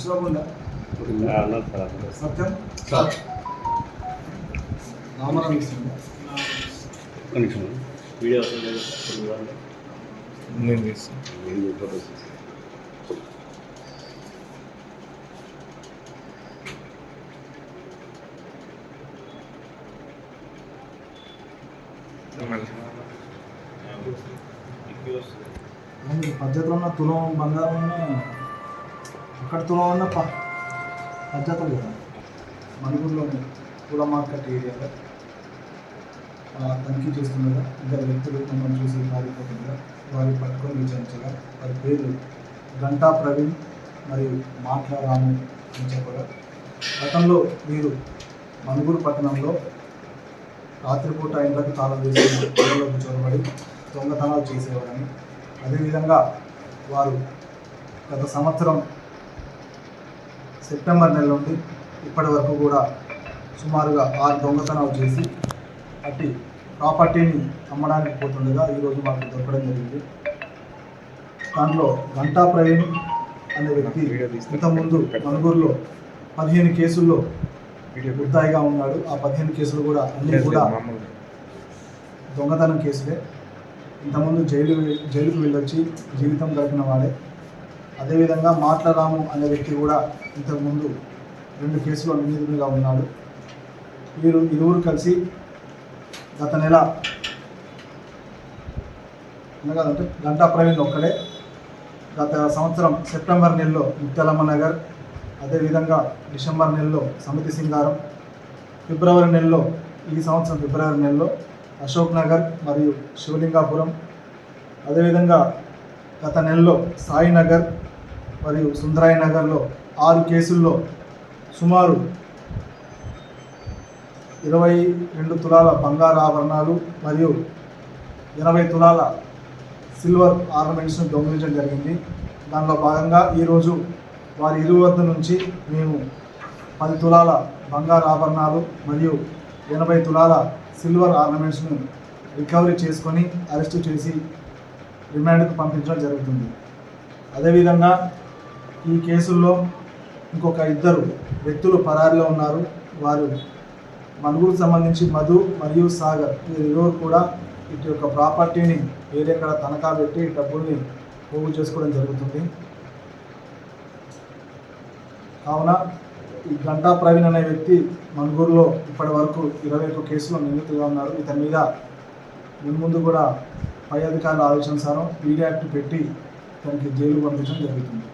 చూడకుండా సత్యం రామారావు ఇస్తుంది వీడియో నేను చేస్తాను. పద్ధతిలో ఉన్న తులం బంగారం అక్కడ తులం ఉన్న పద్ధతులు కదా మణిపూర్లోని పూల మార్కెట్ ఏరియాలో తనిఖీ చేస్తుండగా ఇద్దరు వ్యక్తులు మమ్మల్ని చూసి పారిపోతుండగా వారిని పట్టుకొని విచారించగా వారి పేరు గంటా ప్రవీణ్ మరియు మాట్లా రాము అని చెప్పగా గతంలో వీరు మణుగూరు పట్టణంలో రాత్రిపూట ఇండ్లకు తాళం వేసి ఇళ్లలోకి చొరబడి దొంగతనాలు చేసేవారని, అదేవిధంగా వారు గత సంవత్సరం సెప్టెంబర్ నెల నుండి ఇప్పటి వరకు కూడా సుమారుగా 6 దొంగతనాలు చేసి అట్టి ప్రాపర్టీని అమ్మడానికి పోతుండగా ఈరోజు మాకు దొరకడం జరిగింది. దాంట్లో గంటా ప్రవీణ్ అనే వ్యక్తి ఇంతకుముందు మణుగూరులో 15 కేసుల్లో ముద్దాయిగా ఉన్నాడు. ఆ 15 కేసులు కూడా అన్నీ కూడా దొంగతనం కేసులే. ఇంతకుముందు జైలుకు వెళ్ళొచ్చి జీవితం గడిపిన వాడే. అదేవిధంగా మాట్లారాము అనే వ్యక్తి కూడా ఇంతకుముందు 2 కేసులు నిందితుడిగా ఉన్నాడు. వీరు ఇరువురు కలిసి గత నెల అనగాలంటే గంటా ప్రవీణ్ ఒక్కడే గత సంవత్సరం సెప్టెంబర్ నెలలో ముత్యాలమ్మ నగర్, అదేవిధంగా డిసెంబర్ నెలలో సమితి సింగారం, ఫిబ్రవరి నెలలో ఈ సంవత్సరం ఫిబ్రవరి నెలలో అశోక్ నగర్ మరియు శివలింగాపురం, అదేవిధంగా గత నెలలో సాయినగర్ మరియు సుందరాయి నగర్లో 6 కేసుల్లో సుమారు 22 తులాల బంగారు ఆభరణాలు మరియు 80 తులాల సిల్వర్ ఆర్నమెంట్స్ను దొంగిలించడం జరిగింది. దానిలో భాగంగా ఈరోజు వారి ఇరువు వద్ద నుంచి మేము 10 తులాల బంగారు ఆభరణాలు మరియు 80 తులాల సిల్వర్ ఆర్నమెంట్స్ను రికవరీ చేసుకొని అరెస్టు చేసి రిమాండ్కు పంపించడం జరుగుతుంది. అదేవిధంగా ఈ కేసుల్లో ఇంకొక 2 వ్యక్తులు పరారీలో ఉన్నారు. వారు మణుగూరుకు సంబంధించి మధు మరియు సాగర్ వీరిరువురు కూడా ఇటు యొక్క ప్రాపర్టీని వేరేక్కడ తనఖా పెట్టి డబ్బుల్ని పోగు చేసుకోవడం జరుగుతుంది. కావున ఈ గంటా ప్రవీణ్ అనే వ్యక్తి మణుగూరులో ఇప్పటి వరకు 21 కేసులు నిందితులుగా ఉన్నారు. ఇతని మీద ముందు కూడా పై అధికారుల ఆదేశానుసారం పీడీ యాక్ట్ పెట్టి ఇతనికి జైలు పంపించడం జరుగుతుంది.